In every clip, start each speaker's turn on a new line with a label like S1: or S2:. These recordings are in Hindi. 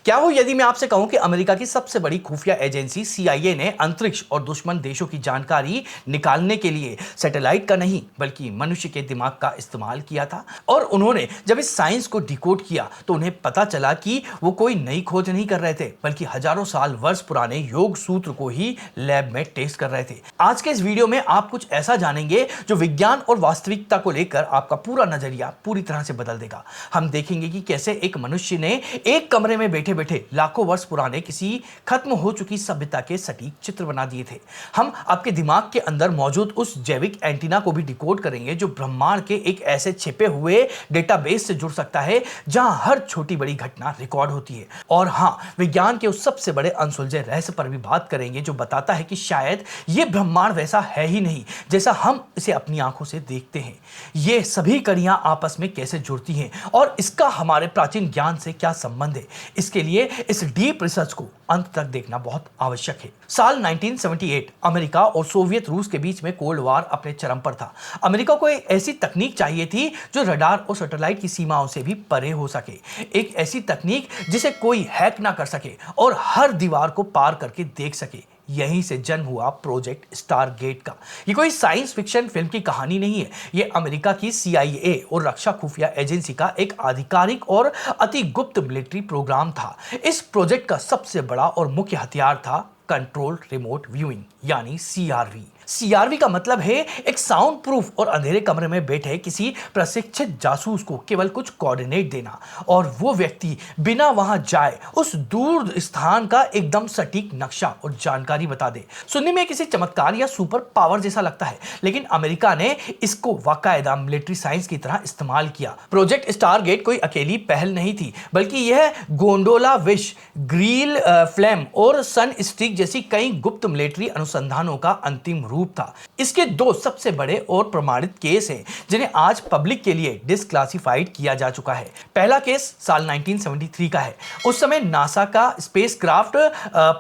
S1: क्या हो यदि मैं आपसे कहूं कि अमेरिका की सबसे बड़ी खुफिया एजेंसी सीआईए ने अंतरिक्ष और दुश्मन देशों की जानकारी निकालने के लिए सैटेलाइट का नहीं बल्कि मनुष्य के दिमाग का इस्तेमाल किया था। और उन्होंने जब इस साइंस को डिकोड किया तो उन्हें पता चला कि वो कोई नई खोज नहीं कर रहे थे बल्कि हजारों साल वर्ष पुराने योग सूत्र को ही लैब में टेस्ट कर रहे थे। आज के इस वीडियो में आप कुछ ऐसा जानेंगे जो विज्ञान और वास्तविकता को लेकर आपका पूरा नजरिया पूरी तरह से बदल देगा। हम देखेंगे कि कैसे एक मनुष्य ने एक कमरे में बैठे बैठे लाखों वर्ष पुराने किसी खत्म हो चुकी सभ्यता के सटीक चित्र बना दिए थे। हम आपके दिमाग के अंदर मौजूद उस जैविक एंटीना को भी डिकोड करेंगे जो ब्रह्मांड के एक ऐसे छिपे हुए डेटाबेस से जुड़ सकता है जहां हर छोटी बड़ी घटना रिकॉर्ड होती है। और हां, विज्ञान के उस सबसे बड़े अनसुलझे रहस्य पर भी बात करेंगे जो बताता है कि शायद यह ब्रह्मांड वैसा है ही नहीं जैसा हम इसे अपनी आंखों से देखते हैं। ये सभी कड़ियां आपस में कैसे जुड़ती हैं और इसका हमारे प्राचीन ज्ञान से क्या संबंध है, इसके लिए इस डीप रिसर्च को अंत तक देखना बहुत आवश्यक है। साल 1978 अमेरिका और सोवियत रूस के बीच में कोल्ड वॉर अपने चरम पर था। अमेरिका को एक ऐसी तकनीक चाहिए थी जो रडार और सैटेलाइट की सीमाओं से भी परे हो सके, एक ऐसी तकनीक जिसे कोई हैक ना कर सके और हर दीवार को पार करके देख सके। यहीं से जन्म हुआ प्रोजेक्ट स्टारगेट का। ये कोई साइंस फिक्शन फिल्म की कहानी नहीं है, ये अमेरिका की सीआईए और रक्षा खुफिया एजेंसी का एक आधिकारिक और अति गुप्त मिलिट्री प्रोग्राम था। इस प्रोजेक्ट का सबसे बड़ा और मुख्य हथियार था कंट्रोल रिमोट व्यूइंग यानी सीआरवी। सीआरवी का मतलब है एक साउंड प्रूफ और अंधेरे कमरे में बैठे किसी प्रशिक्षित जासूस को केवल कुछ कोऑर्डिनेट देना और वो व्यक्ति बिना वहां जाए उस दूर स्थान का एकदम सटीक नक्शा और जानकारी बता दे। सुनने में किसी चमत्कार या सुपर पावर जैसा लगता है, लेकिन अमेरिका ने इसको बाकायदा मिलिट्री साइंस की तरह इस्तेमाल किया। प्रोजेक्ट स्टारगेट कोई अकेली पहल नहीं थी, बल्कि यह गोंडोला विश, ग्रील फ्लेम और सन स्टिक जैसी कई गुप्त मिलिट्री अनुसंधानों का अंतिम रूप था। इसके दो सबसे बड़े और प्रमाणित केस हैं जिन्हें आज पब्लिक के लिए डिसक्लासिफाइड किया जा चुका है। पहला केस साल 1973 का है। उस समय नासा का स्पेसक्राफ्ट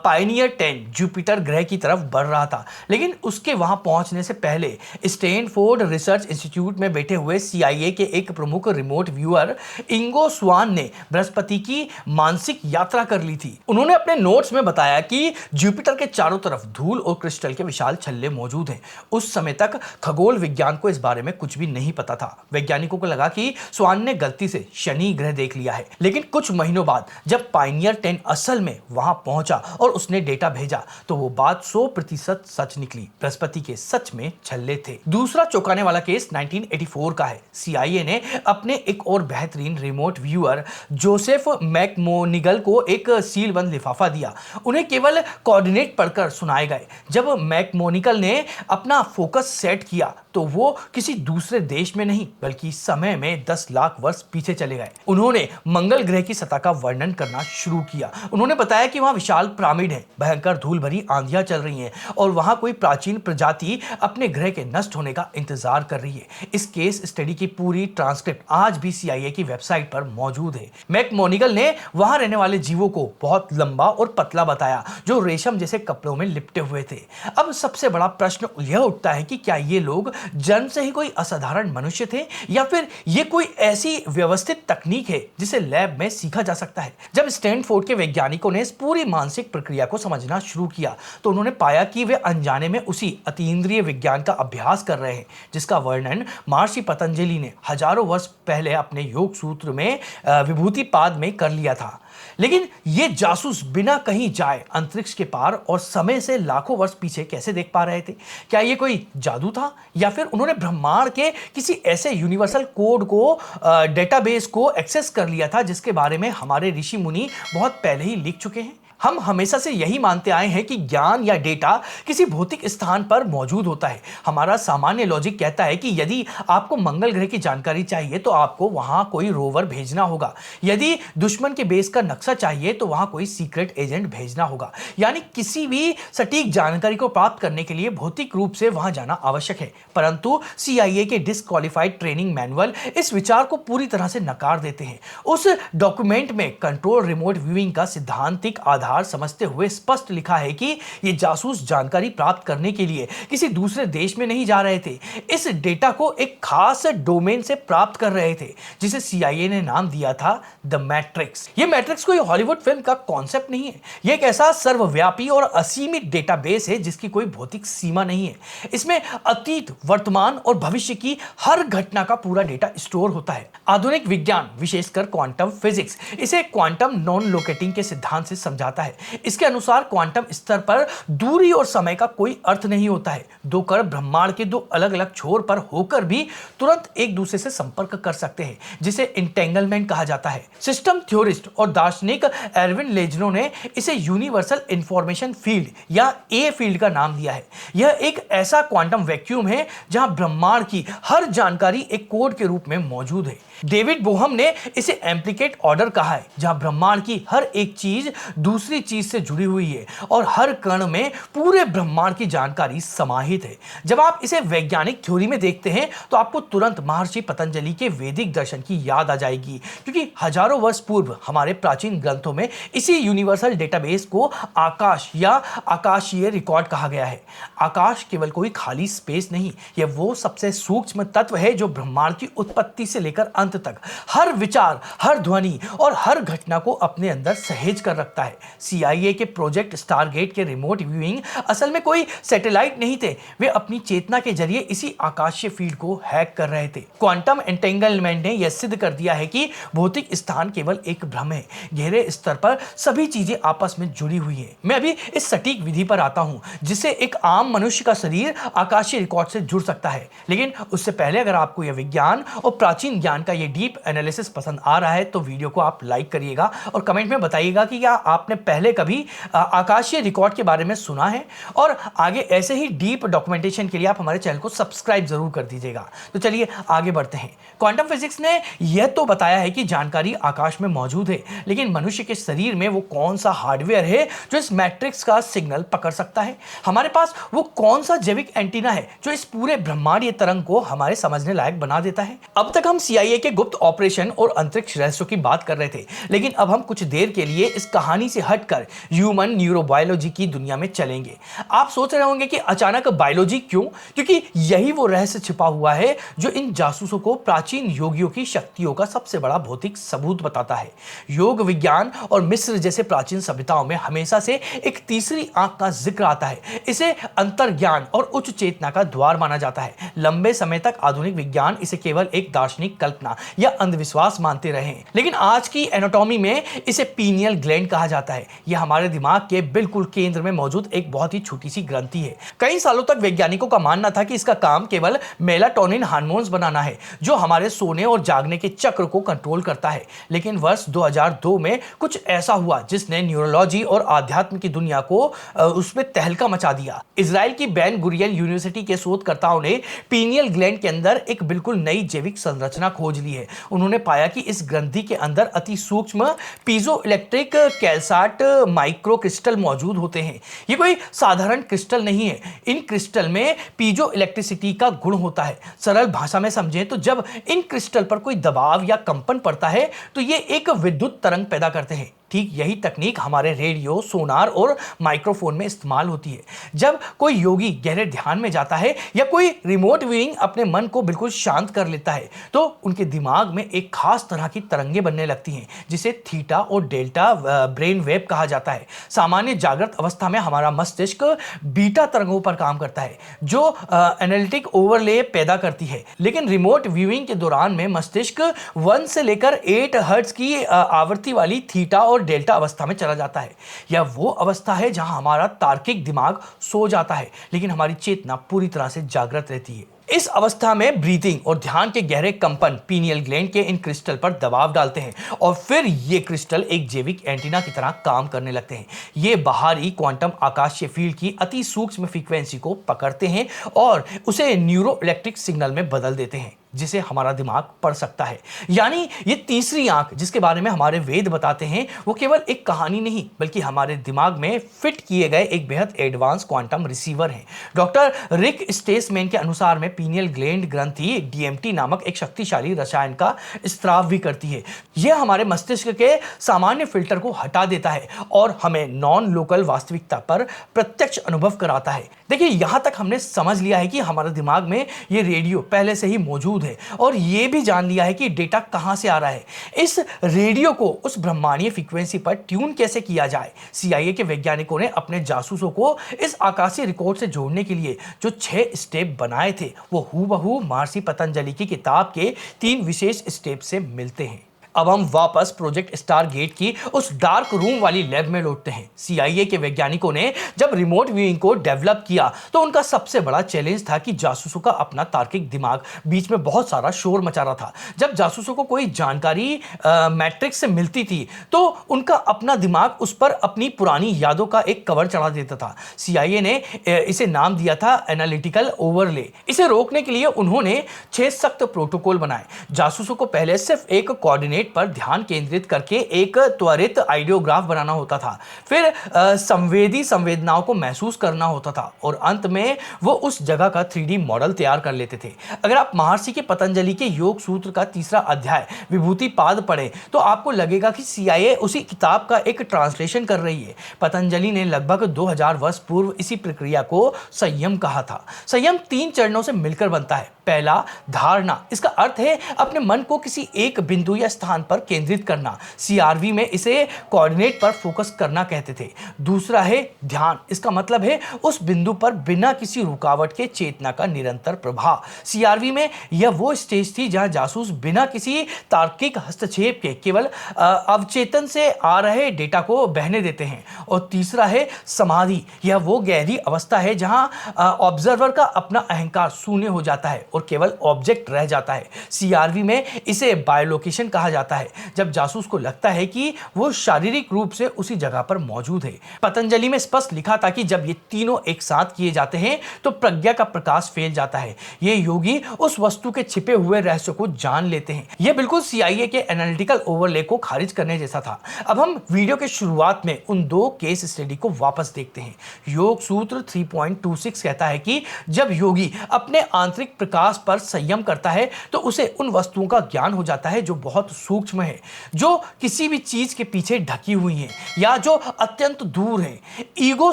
S1: पायनियर 10 जुपिटर ग्रह की तरफ बढ़ रहा था, लेकिन उसके वहां पहुंचने से पहले स्टैनफोर्ड रिसर्च इंस्टीट्यूट में बैठे हुए सीआईए के एक प्रमुख रिमोट व्यूअर इंगो स्वान ने बृहस्पति की मानसिक यात्रा कर ली थी। उन्होंने अपने नोट्स में बताया कि जुपिटर के चारों तरफ धूल और क्रिस्टल के विशाल छल्ले मौजूद हैं। उस समय तक खगोल विज्ञान को इस बारे में कुछ भी नहीं पता था। वैज्ञानिकों को लगा कि स्वान ने गलती से शनि ग्रह देख लिया है, लेकिन कुछ महीनों बाद जब पायनियर 10 असल में वहां पहुंचा और उसने डेटा भेजा तो वो बात 100% सच निकली। बृहस्पति के सच में छल्ले थे। दूसरा चौंकाने वाला केस 1984 का है। सीआईए ने अपने एक और बेहतरीन रिमोट व्यूअर जोसेफ मैकमोनिगल को एक सीलबंद लिफाफा दिया। उन्हें केवल कोऑर्डिनेट पढ़कर सुनाए गए। जब मैकमोनिकल ने अपना फोकस सेट किया तो वो किसी दूसरे देश में नहीं बल्कि समय में 10 लाख वर्ष पीछे चले गए। उन्होंने मंगल ग्रह की सतह का वर्णन करना शुरू किया। उन्होंने बताया कि वहां विशाल पिरामिड है, भयंकर धूल भरी आंधियां चल रही हैं और वहां कोई प्राचीन प्रजाति अपने ग्रह के नष्ट होने का इंतजार कर रही है। इस केस स्टडी की पूरी ट्रांसक्रिप्ट आज भी सीआईए की वेबसाइट पर मौजूद है। मैकमोनिगल ने वहां रहने वाले जीवों को बहुत लंबा और पतला बताया जो रेशम जैसे कपड़ों में लिपटे हुए थे। अब सबसे बड़ा प्रश्न यह उठता है कि क्या ये लोग जन्म से ही कोई असाधारण मनुष्य थे या फिर ये कोई ऐसी व्यवस्थित तकनीक है जिसे लैब में सीखा जा सकता है। जब स्टैनफोर्ड के वैज्ञानिकों ने इस पूरी मानसिक प्रक्रिया को समझना शुरू किया तो उन्होंने पाया कि वे अनजाने में उसी अतीन्द्रिय विज्ञान का अभ्यास कर रहे हैं जिसका वर्णन महर्षि पतंजलि ने हजारों वर्ष पहले अपने योग सूत्र में विभूतिपाद में कर लिया था। लेकिन ये जासूस बिना कहीं जाए अंतरिक्ष के पार और समय से लाखों वर्ष पीछे कैसे देख पा रहे थे? क्या ये कोई जादू था या फिर उन्होंने ब्रह्मांड के किसी ऐसे यूनिवर्सल कोड को डेटाबेस को एक्सेस कर लिया था जिसके बारे में हमारे ऋषि मुनि बहुत पहले ही लिख चुके हैं? हम हमेशा से यही मानते आए हैं कि ज्ञान या डेटा किसी भौतिक स्थान पर मौजूद होता है। हमारा सामान्य लॉजिक कहता है कि यदि आपको मंगल ग्रह की जानकारी चाहिए तो आपको वहां कोई रोवर भेजना होगा, यदि दुश्मन के बेस का नक्शा चाहिए तो वहां कोई सीक्रेट एजेंट भेजना होगा। यानी किसी भी सटीक जानकारी को प्राप्त करने के लिए भौतिक रूप से वहां जाना आवश्यक है। परंतु सीआईए के डिसक्वालिफाइड ट्रेनिंग मैनुअल इस विचार को पूरी तरह से नकार देते हैं। उस डॉक्यूमेंट में कंट्रोल रिमोट व्यूइंग का सिद्धांतिक आधार आधार समझते हुए स्पष्ट लिखा है कि ये जासूस जानकारी प्राप्त करने के लिए किसी दूसरे देश में नहीं जा रहे थे। इस डेटा को एक खास डोमेन से प्राप्त कर रहे थे जिसे CIA ने नाम दिया था द मैट्रिक्स। ये मैट्रिक्स कोई हॉलीवुड फिल्म का कॉन्सेप्ट नहीं है, ये एक ऐसा सर्वव्यापी और असीमित डेटाबेस है जिसकी कोई भौतिक सीमा नहीं है। इसमें अतीत, वर्तमान और भविष्य की हर घटना का पूरा डेटा स्टोर होता है। आधुनिक विज्ञान, विशेषकर क्वांटम फिजिक्स, इसे क्वांटम नॉन लोकेटिंग के सिद्धांत से समझाता है। इसके अनुसार क्वांटम स्तर पर दूरी और समय का कोई अर्थ नहीं होता है। दो कण ब्रह्मांड के दो अलग अलग छोर पर होकर भी तुरंत एक दूसरे से संपर्क कर सकते हैं, जिसे इंटेंगलमेंट कहा जाता है। सिस्टम थ्योरिस्ट और दार्शनिक एरविन लेजनो ने इसे यूनिवर्सल इंफॉर्मेशन फील्ड या ए फील्ड का नाम दिया है। यह एक ऐसा क्वांटम वैक्यूम है जहां ब्रह्मांड की हर जानकारी एक कोड के रूप में मौजूद है। डेविड बोहम ने इसे एम्प्लीकेट ऑर्डर कहा है, जहां ब्रह्मांड की हर एक चीज दूसरी चीज से जुड़ी हुई है और हर कण में पूरे ब्रह्मांड की जानकारी समाहित है। जब आप इसे वैज्ञानिक थ्योरी में देखते हैं तो आपको तुरंत महर्षि पतंजलि के वैदिक दर्शन की याद आ जाएगी, क्योंकि हजारों वर्ष पूर्व हमारे प्राचीन ग्रंथों में इसी यूनिवर्सल डेटाबेस को आकाश या आकाशीय रिकॉर्ड कहा गया है। आकाश केवल कोई खाली स्पेस नहीं, यह वो सबसे सूक्ष्म तत्व है जो ब्रह्मांड की उत्पत्ति से लेकर अंत तक हर विचार, हर ध्वनि और हर घटना को अपने अंदर सहेज कर रखता है। CIA के प्रोजेक्ट स्टारगेट के रिमोट व्यूइंग असल में कोई सैटेलाइट नहीं थे, वे अपनी चेतना के जरिए इसी आकाशीय फील्ड को हैक कर रहे थे। क्वांटम एंटेंगलमेंट ने यह सिद्ध कर दिया है कि भौतिक स्थान केवल एक भ्रम है, गहरे स्तर पर सभी चीजें आपस में जुड़ी हुई है। मैं अभी इस सटीक विधि पर आता हूं जिससे एक आम मनुष्य का शरीर आकाशीय रिकॉर्ड से जुड़ सकता है। लेकिन उससे पहले अगर आपको यह विज्ञान और प्राचीन ज्ञान का ये डीप एनालिसिस पसंद आ रहा है तो वीडियो को आप लाइक करिएगा और कमेंट में बताइएगा कि क्या आपने पहले कभी आकाशीय रिकॉर्ड के बारे में सुना है, और आगे ऐसे ही डीप डॉक्यूमेंटेशन के लिए आप हमारे चैनल को सब्सक्राइब जरूर कर दीजिएगा। तो चलिए आगे बढ़ते हैं। क्वांटम फिजिक्स ने यह तो बताया है कि जानकारी आकाश में मौजूद है, लेकिन मनुष्य के शरीर में वो कौन सा हार्डवेयर है जो इस मैट्रिक्स का सिग्नल पकड़ सकता है? हमारे पास वो कौन सा जैविक एंटीना है जो इस पूरे ब्रह्मांडीय तरंग को हमारे समझने लायक बना देता है? अब तक हम CIA के गुप्त ऑपरेशन और अंतरिक्ष रहस्यों की बात कर रहे थे, लेकिन अब हम कुछ देर के लिए इस कहानी से हटकर ह्यूमन न्यूरोबायोलॉजी की दुनिया में चलेंगे। आप सोच रहे होंगे कि अचानक बायोलॉजी क्यों? क्योंकि यही वो रहस्य छिपा हुआ है जो इन जासूसों को प्राचीन योगियों की शक्तियों का सबसे बड़ा भौतिक सबूत बताता है। योग विज्ञान और मिस्र जैसे प्राचीन सभ्यताओं में हमेशा से एक तीसरी आंख का जिक्र आता है। इसे अंतर्ज्ञान और उच्च चेतना का द्वार माना जाता है। लंबे समय तक आधुनिक विज्ञान इसे केवल एक दार्शनिक कल्पना या अंधविश्वास मानते रहे, लेकिन आज की एनाटॉमी में इसे पीनियल ग्लैंड कहा जाता है। यह हमारे दिमाग के बिल्कुल केंद्र में मौजूद एक बहुत ही छोटी सी ग्रंथि है। कई सालों तक वैज्ञानिकों का मानना था कि इसका काम केवल मेलाटोनिन हार्मोन्स बनाना है जो हमारे सोने और जागने के चक्र को कंट्रोल करता है। लेकिन वर्ष 2002 में कुछ ऐसा हुआ जिसने न्यूरोलॉजी और आध्यात्म की दुनिया को उसमें तहलका मचा दिया। इजराइल की बेन गुरियन यूनिवर्सिटी के शोधकर्ताओं ने पीनियल ग्लैंड के अंदर एक बिल्कुल नई जैविक संरचना खोज ली है। उन्होंने पाया कि इस ग्रंथि के अंदर अति सूक्ष्म piezo electric calcite micro crystal मौजूद होते हैं। ये कोई साधारण क्रिस्टल नहीं है, इन क्रिस्टल में पीजो इलेक्ट्रिसिटी का गुण होता है। सरल भाषा में समझें तो जब इन क्रिस्टल पर कोई दबाव या कंपन पड़ता है तो ये एक विद्युत तरंग पैदा करते हैं। ठीक यही तकनीक हमारे रेडियो, सोनार और माइक्रोफोन में इस्तेमाल होती है। जब कोई योगी गहरे ध्यान में जाता है या कोई रिमोट व्यूइंग अपने मन को बिल्कुल शांत कर लेता है तो उनके दिमाग में एक खास तरह की तरंगें बनने लगती हैं जिसे थीटा और डेल्टा ब्रेन वेव कहा जाता है। सामान्य जागृत अवस्था में हमारा मस्तिष्क बीटा तरंगों पर काम करता है जो एनालिटिक ओवरले पैदा करती है, लेकिन रिमोट व्यूइंग के दौरान में मस्तिष्क 1 से लेकर 8 हर्ट्ज की आवृत्ति वाली थीटा और डेल्टा अवस्था में चला जाता है। यह वो अवस्था है जहां हमारा तार्किक दिमाग सो जाता है लेकिन हमारी चेतना पूरी तरह से जागृत रहती है। इस अवस्था में ब्रीथिंग और ध्यान के गहरे कंपन पीनियल ग्लैंड के इन क्रिस्टल पर दबाव डालते हैं और फिर ये क्रिस्टल एक जैविक एंटीना की तरह काम करने लगते हैं। ये बाहरी क्वांटम आकाशीय फील्ड की अति सूक्ष्म फ्रीक्वेंसी को पकड़ते हैं और उसे न्यूरो इलेक्ट्रिक सिग्नल में बदल देते हैं। जिसे हमारा दिमाग पढ़ सकता है। यानी ये तीसरी आंख जिसके बारे में हमारे वेद बताते हैं वो केवल एक कहानी नहीं बल्कि हमारे दिमाग में फिट किए गए एक बेहद एडवांस क्वांटम रिसीवर है। डॉक्टर रिक स्टेसमैन के अनुसार में पीनियल ग्लैंड ग्रंथि डीएमटी नामक एक शक्तिशाली रसायन का स्त्राव भी करती है। यह हमारे मस्तिष्क के सामान्य फिल्टर को हटा देता है और हमें नॉन लोकल वास्तविकता पर प्रत्यक्ष अनुभव कराता है। देखिए, यहां तक हमने समझ लिया है कि हमारे दिमाग में यह रेडियो पहले से ही मौजूद है और यह भी जान लिया है कि डेटा कहां से आ रहा है। इस रेडियो को उस ब्रह्मांडीय फ्रीक्वेंसी पर ट्यून कैसे किया जाए। सीआईए के वैज्ञानिकों ने अपने जासूसों को इस आकाशीय रिकॉर्ड से जोड़ने के लिए जो 6 स्टेप बनाए थे वो हूबहू महर्षि पतंजलि की किताब के 3 विशेष स्टेप से मिलते हैं। अब हम वापस प्रोजेक्ट स्टारगेट की उस डार्क रूम वाली लैब में लौटते हैं। सीआईए के वैज्ञानिकों ने जब रिमोट व्यूइंग को डेवलप किया तो उनका सबसे बड़ा चैलेंज था कि जासूसों का अपना तार्किक दिमाग बीच में बहुत सारा शोर मचा रहा था। जब जासूसों को कोई जानकारी मैट्रिक्स से मिलती थी तो उनका अपना दिमाग उस पर अपनी पुरानी यादों का एक कवर चढ़ा देता था। सीआईए ने इसे नाम दिया था एनालिटिकल ओवरले। इसे रोकने के लिए उन्होंने 6 सख्त प्रोटोकॉल बनाए। जासूसों को पहले सिर्फ एक कोऑर्डिनेट पर ध्यान केंद्रित करके एक त्वरित आइडियोग्राफ बनाना होता था, फिर संवेदी संवेदनाओं को महसूस करना होता था और अंत में वो उस जगह का 3D मॉडल तैयार कर लेते थे। अगर आप महर्षि के पतंजलि के योग सूत्र का 3रा अध्याय विभूति पाद पढ़ें तो आपको लगेगा कि सीआईए उसी किताब का एक ट्रांसलेशन कर रही है। पतंजलि ने लगभग 2000 वर्ष पूर्व इसी प्रक्रिया को संयम कहा था। संयम 3 चरणों से मिलकर बनता है। पहला, धारणा। इसका अर्थ है अपने मन को किसी एक बिंदु या स्थान पर केंद्रित करना। सीआरवी में इसे कोऑर्डिनेट पर फोकस करना कहते थे। दूसरा है ध्यान। इसका मतलब है उस बिंदु पर बिना किसी रुकावट के चेतना का निरंतर प्रवाह। सीआरवी में यह वो स्टेज थी जहां जासूस बिना किसी तार्किक हस्तक्षेप के केवल अवचेतन से आ रहे डेटा को बहने देते हैं। और तीसरा है समाधि। यह वो गहरी अवस्था है जहां ऑब्जर्वर का अपना अहंकार शून्य हो जाता है और केवल ऑब्जेक्ट रह जाता है। सीआरवी में इसे बायोलोकेशन कहा जाता है, जब जासूस को लगता है कि वो शारीरिक रूप से उसी जगह पर मौजूद है। पतंजलि में स्पष्ट लिखा था कि जब ये तीनों एक साथ किए जाते हैं तो प्रज्ञा का प्रकाश फैल जाता है। ये योगी उस वस्तु के छिपे हुए रहस्य को जान लेते हैं। यह बिल्कुल सीआईए के एनालिटिकल ओवरले को खारिज करने जैसा था। अब हम वीडियो के शुरुआत में उन 2 केस स्टडी को वापस देखते हैं। योग सूत्र 3.26 कहता है कि जब योगी अपने आंतरिक प्रकाश पर संयम करता है तो उसे उन वस्तुओं का ज्ञान हो जाता है जो बहुत सूक्ष्म है, जो किसी भी चीज के पीछे ढकी हुई हैं या जो अत्यंत दूर है। ईगो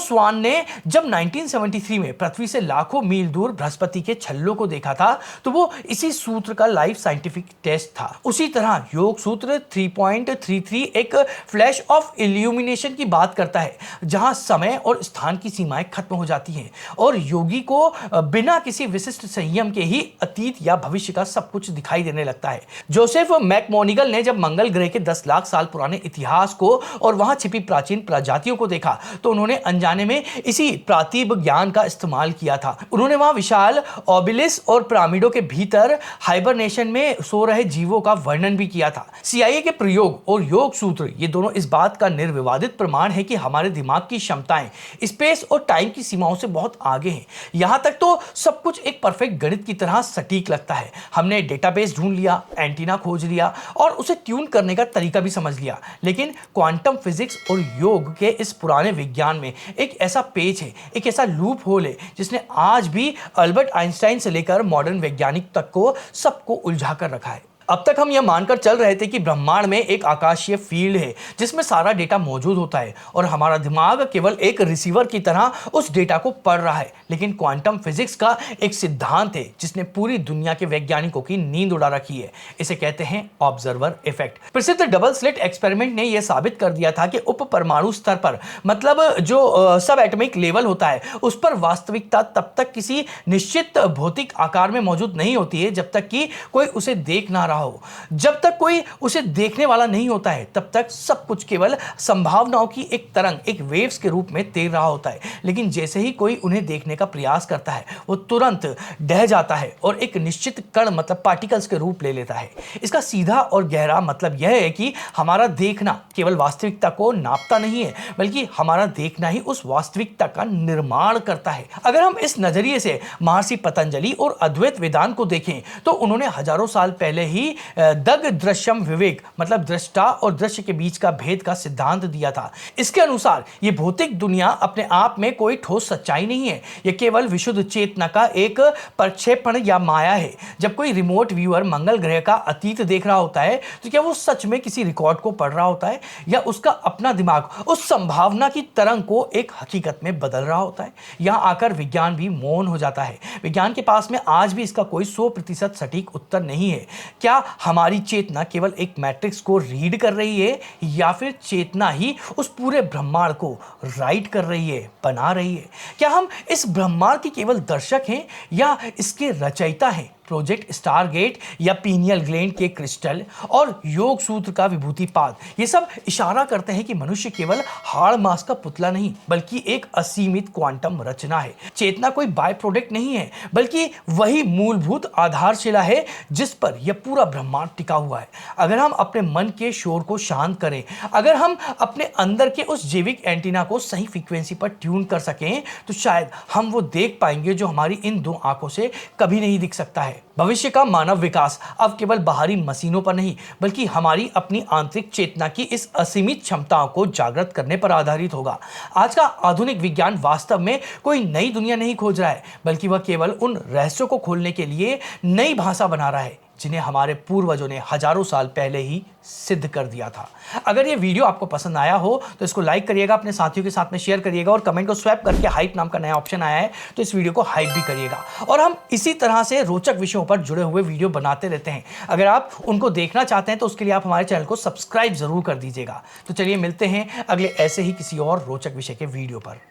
S1: स्वान ने जब 1973 में पृथ्वी से लाखों मील दूर बृहस्पति के छल्लों को देखा था तो वो इसी सूत्र का लाइव साइंटिफिक टेस्ट था। उसी तरह योग सूत्र 3.33 एक फ्लैश ऑफ इल्यूमिनेशन की बात करता है, जहां समय और स्थान की सीमाएं खत्म हो जाती हैं और योगी को बिना किसी विशिष्ट संयम के ही अतीत या भविष्य का सब कुछ दिखाई देने लगता है। जोसेफ मैकमोनिगल ने जब मंगल ग्रह के 10 लाख साल पुराने इतिहास को और वहां छिपी प्राचीन प्रजातियों को देखा तो उन्होंने अनजाने में इसी प्रातिभ ज्ञान का इस्तेमाल किया था। उन्होंने वहां विशाल ओबिलिस और पिरामिडों के भीतर हाइबरनेशन में सो रहे जीवों का वर्णन भी किया था। सीआईए के प्रयोग और योग सूत्र ये दोनों इस बात का निर्विवादित प्रमाण है कि हमारे दिमाग की क्षमताएं स्पेस और टाइम की सीमाओं से बहुत आगे हैं। यहां तक तो सब कुछ एक परफेक्ट गणित की तरह सटीक लगता है। हमने डेटाबेस ढूंढ लिया, एंटीना खोज लिया और उसे ट्यून करने का तरीका भी समझ लिया, लेकिन क्वांटम फिजिक्स और योग के इस पुराने विज्ञान में एक ऐसा पेच है, एक ऐसा लूप होल है जिसने आज भी अल्बर्ट आइंस्टाइन से लेकर मॉडर्न वैज्ञानिक तक को सबको उलझा कर रखा है। अब तक हम यह मानकर चल रहे थे कि ब्रह्मांड में एक आकाशीय फील्ड है जिसमें सारा डेटा मौजूद होता है और हमारा दिमाग केवल एक रिसीवर की तरह उस डेटा को पढ़ रहा है। लेकिन क्वांटम फिजिक्स का एक सिद्धांत है जिसने पूरी दुनिया के वैज्ञानिकों की नींद उड़ा रखी है। इसे कहते हैं ऑब्जर्वर इफेक्ट। प्रसिद्ध डबल स्लिट एक्सपेरिमेंट ने यह साबित कर दिया था कि उप परमाणु स्तर पर, मतलब जो सब एटॉमिक लेवल होता है, उस पर वास्तविकता तब तक किसी निश्चित भौतिक आकार में मौजूद नहीं होती है जब तक कि कोई उसे देख ना रहा हो। जब तक कोई उसे देखने वाला नहीं होता है तब तक सब कुछ केवल संभावनाओं की एक तरंग, एक वेव्स के रूप में तैर रहा होता है। लेकिन जैसे ही कोई उन्हें देखने का प्रयास करता है वो तुरंत ढह जाता है और एक निश्चित कण मतलब पार्टिकल्स के रूप ले लेता है। इसका सीधा और गहरा मतलब यह है कि हमारा देखना केवल वास्तविकता को नापता नहीं है, बल्कि हमारा देखना ही उस वास्तविकता का निर्माण करता है। अगर हम इस नजरिए से महर्षि पतंजलि और अद्वैत वेदांत को देखें तो उन्होंने हजारों साल पहले ही दग दृश्यम विवेक मतलब दृष्टा और दृश्य के बीच का भेद का सिद्धांत दिया था। इसके अनुसार यह भौतिक दुनिया अपने आप में कोई ठोस सच्चाई नहीं है, यह केवल विशुद्ध चेतना का एक प्रक्षेपण या माया है। जब कोई रिमोट व्यूअर मंगल ग्रह का अतीत देख रहा होता है तो क्या वो सच में किसी रिकॉर्ड को पढ़ रहा होता है या उसका अपना दिमाग उस संभावना की तरंग को एक हकीकत में बदल रहा होता है? यहां आकर विज्ञान भी मौन हो जाता है। विज्ञान के पास में आज भी इसका कोई 100% सटीक उत्तर नहीं है। क्या हमारी चेतना केवल एक मैट्रिक्स को रीड कर रही है या फिर चेतना ही उस पूरे ब्रह्मांड को राइट कर रही है, बना रही है? क्या हम इस ब्रह्मांड के केवल दर्शक हैं या इसके रचयिता हैं? प्रोजेक्ट स्टारगेट या पीनियल ग्लैंड के क्रिस्टल और योग सूत्र का विभूतिपात ये सब इशारा करते हैं कि मनुष्य केवल हाड़ मांस का पुतला नहीं बल्कि एक असीमित क्वांटम रचना है। चेतना कोई बाय प्रोडक्ट नहीं है बल्कि वही मूलभूत आधारशिला है जिस पर यह पूरा ब्रह्मांड टिका हुआ है। अगर हम अपने मन के शोर को शांत करें, अगर हम अपने अंदर के उस जैविक एंटीना को सही फ्रीक्वेंसी पर ट्यून कर सकें तो शायद हम वो देख पाएंगे जो हमारी इन दो आंखों से कभी नहीं दिख सकता है। भविष्य का मानव विकास अब केवल बाहरी मशीनों पर नहीं बल्कि हमारी अपनी आंतरिक चेतना की इस असीमित क्षमताओं को जागृत करने पर आधारित होगा। आज का आधुनिक विज्ञान वास्तव में कोई नई दुनिया नहीं खोज रहा है बल्कि वह केवल उन रहस्यों को खोलने के लिए नई भाषा बना रहा है जिन्हें हमारे पूर्वजों ने हजारों साल पहले ही सिद्ध कर दिया था। अगर ये वीडियो आपको पसंद आया हो तो इसको लाइक करिएगा, अपने साथियों के साथ में शेयर करिएगा और कमेंट को स्वैप करके हाइप नाम का नया ऑप्शन आया है तो इस वीडियो को हाइप भी करिएगा। और हम इसी तरह से रोचक विषयों पर जुड़े हुए वीडियो बनाते रहते हैं। अगर आप उनको देखना चाहते हैं तो उसके लिए आप हमारे चैनल को सब्सक्राइब जरूर कर दीजिएगा। तो चलिए मिलते हैं अगले ऐसे ही किसी और रोचक विषय के वीडियो पर।